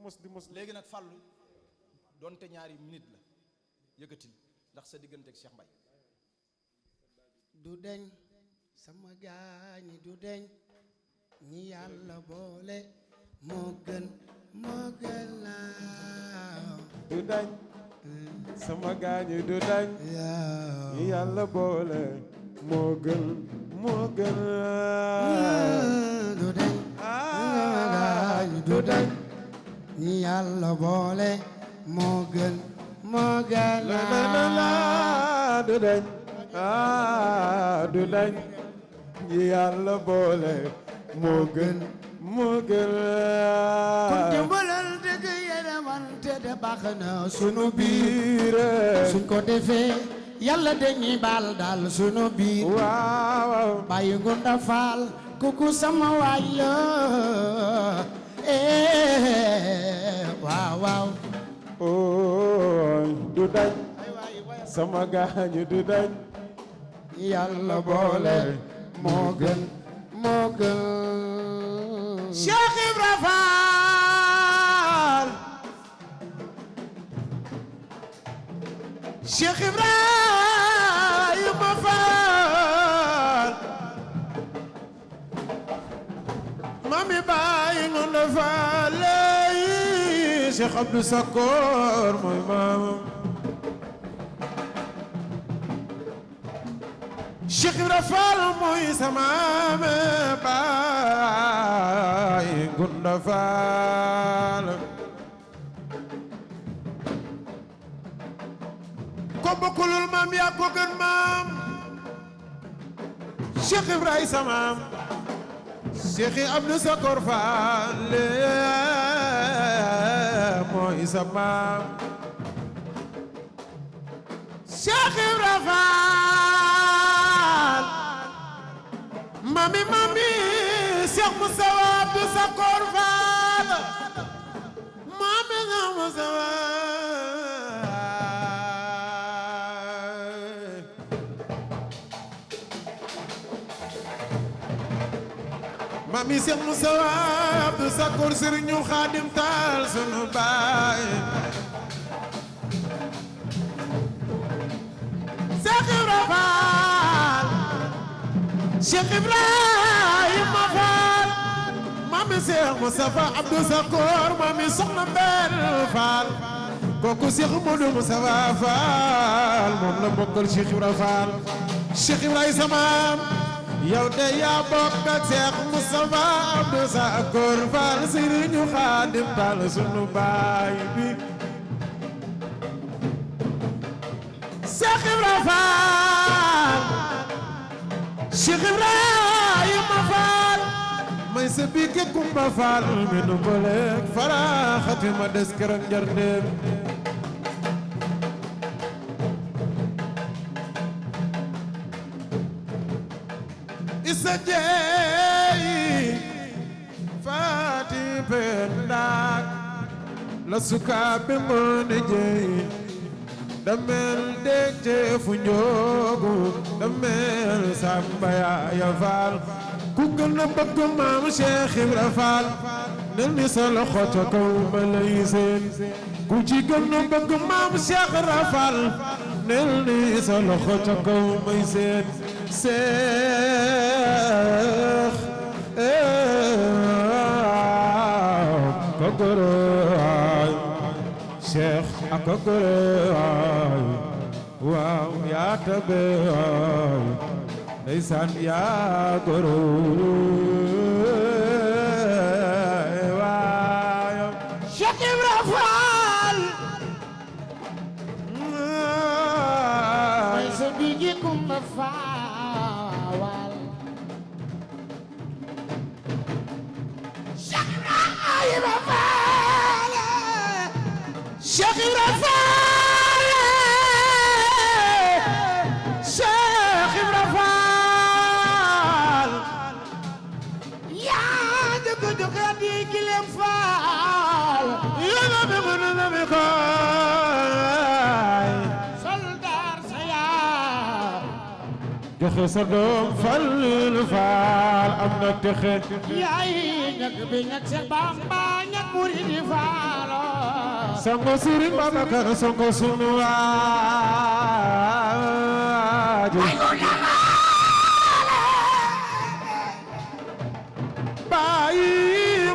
mos léegi nag fàllu donte ñaari minute la yëkkatil ndax sa diggante ak Cheikh Mbaye du deñ sama gaañi du deñ ñi yàlla boole moo gën laaw du dañ sama gaañi du dañ ñi yàlla boole moo gën du deñ sama gaañi du deñ ñi yàlla boole moo gën la du dañ du dañ ñi yàlla boole moo gën kon dimbalal dëgg yërëmante de baax na sunu biir suñ ko defee yàlla dañuy baal daal sunu biir waaw bàyyi Ngunda Faal kuku sama waay la waaw ooy du dañ sama gaañu du dañ yàlla boole moo gën Cheikh Ibra Faal Cheikh Ibrahima Faal mami baay Ngunda Faal lay Cheikh Abdou Sakor mooy maamam Cheikh Ibra Faal mooy sama baay Ngunda Faal ko bokkulul maam yaa ko gën maam Cheikh Ibrahima sama maam Cheikh Abdou Sakor Faal mooy sa maam Cheikh Ibra Faal mami Cheikh Moussa Abdou Sakor Faal mami Moussa mami Cheikh Moussa Abdou Sakor Serigne Khadim Taal sunu baay Cheikh Ibra Faal Cheikh Ibrahima Faal mami Cheikh Moustapha Abdou Sakor mami Soxna Mbène Faal kooku Cheikh Modou Moustapha Faal moom la bokkal Cheikh Ibra Faal Cheikh Ibrahima samaam yow de yaa bokk ak Cheikh Moustapha Abdou Sakor Faal Serigne Khadim Taal sunu baay bi Cheikh Ibra Faal Cheikh Ibrahima Faal may sa biike Kumba Faal mi nu boleek fara xatima des keroog njarndeem isa jeey faati pendaak la sukaabe ngoone jeey damel deg jeefu njoogu damel samba yaaya faal ku gën a bëgg maam Cheikh Ibra Faal nel ni sa loxo ca kaw ma lay seen ku ci gën a bëgg maam Cheikh Ibra Faal nel ni sa loxo ca kaw may seen Seex ka gërëwaay Cheikh ak gërëwaay waaw yaa tabe waay ndeysaan yaa gërëwaay waay Cheikh Ibra Faal may sa bigi Kumba Faal Cheikh Ibra Faal Cheikh Ibra Faal Cheikh Ibra Faal yaa dëgg di Gilem Faal yaa na mi koy soldaar sa yaa joxe sa doom Fallu Faal am na texe yaay ñak bi ñak Seex Bamba ñak Muridi Faal Sonko Serigne Babacar Sonko sunu waaju bayi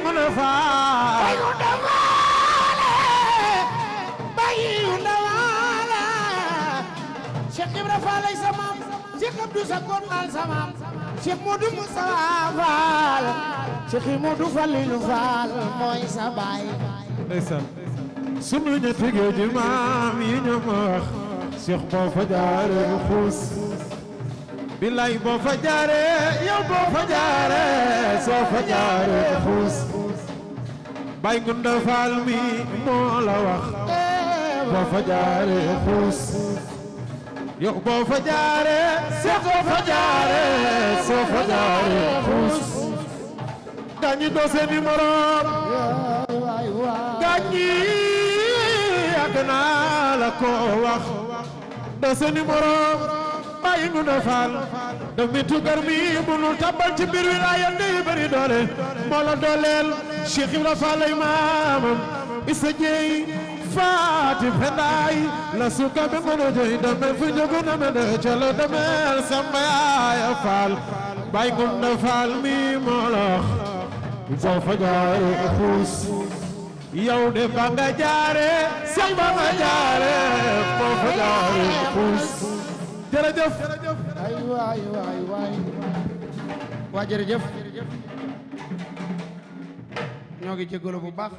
mu ne faa bayi ndawale Cheikh Ibra Fall ay sa maam Cheikh Abdou Sakor Fall sa maam Cheikh Modou Moussa Fall Cheikh Modou Fallilou Fall mooy sa baay ndeysaan sunu ñetti géej ji maam yi ñu ma wax Cheikh boo fa jaare xuus billaay boo fa jaare yow boo fa jaare soo fa jaare xuus bay Ngunda Fall mi moo la wax boo fa jaare xuus yow boo fa jaare Cheikh boo fa jaare soo fa jaare xuus gaañi doo seeni moroom gaañi yàgg naa la ko wax doo seeni moroom bàyyi Ngunda Fall doomi tugar mi munul tabal ci biir wilaaya ndey bari doole moo la dooleel Cheikh Ibra Fall ay maamam isa jeey faati pendaay la suka be ngono joy damel fu jogu na mede calo damel samba yaaya Fall bàyyi Ngunda Fall mi moo la wax boo fa jaare xuus yow de ba nga jaare sax ba nga jaare boo fa jaare xuus jërëjëf ay waay waa jërëjëf ñoo ngi jégalu bu baax